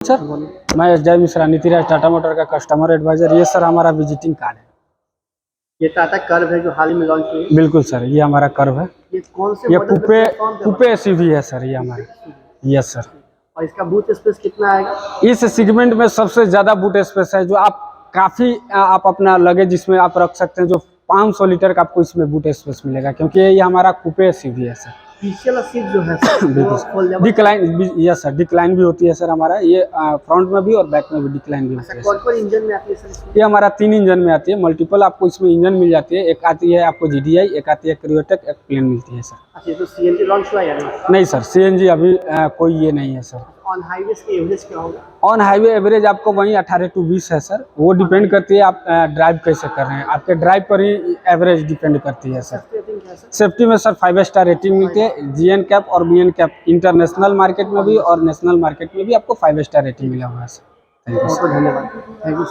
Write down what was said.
Sir मैं जय Mishra Nitiraj Tata motor का कस्टमर एडवाइजर। ये सर हमारा विजिटिंग कार्ड है। ये टाटा कर्व है जो हाल ही में लॉन्च हुई है। बिल्कुल सर, ये हमारा कर्व है। ये कौन से ये मॉडल पे प्लेटफॉर्म पे कूपे एसयूवी है सर, ये हमारा। Yes sir. और इसका बूट स्पेस कितना आएगा? इस सेगमेंट में सबसे ज्यादा बूट स्पेस है, जो आप काफी आप अपना लगेज इसमें आप रख सकते हैं। जो 500 लीटर का आपको इसमें बूट स्पेस मिलेगा, क्योंकि ये हमारा कूपे एसयूवी है सर। पीछे वाला सीट जो है वो foldable decline, yes sir, decline भी होती है सर हमारा। ये फ्रंट में भी और बैक में भी डिक्लाइन भी होती है। कौन इंजन में आती है सर इसमें? ये हमारा 3 इंजन में आती है। मल्टीपल आपको इसमें इंजन मिल जाती है। एक आती है आपको जीडीआई, एक आती है क्रियोटेक, एक प्लेन मिलती है सर। अच्छा, तो सीएनजी लॉन्च हुआ या नहीं? नहीं सर, सीएनजी अभी कोई ये नहीं है सर। ऑन हाईवे की एवरेज क्या होगा? ऑन हाईवे एवरेज आपको वहीं 18 to 20 है सर। वो डिपेंड करती है आप ड्राइव कैसे कर रहे हैं, आपके ड्राइव पर ही एवरेज डिपेंड करती है सर। सेफ्टी में सर 5 स्टार रेटिंग मिलती है। जीएन कैप और बीएन कैप इंटरनेशनल मार्केट में भी और नेशनल मार्केट में भी आपको 5 स्टार रेटिंग मिला हुआ है सर। बहुत धन्यवाद। Thank you.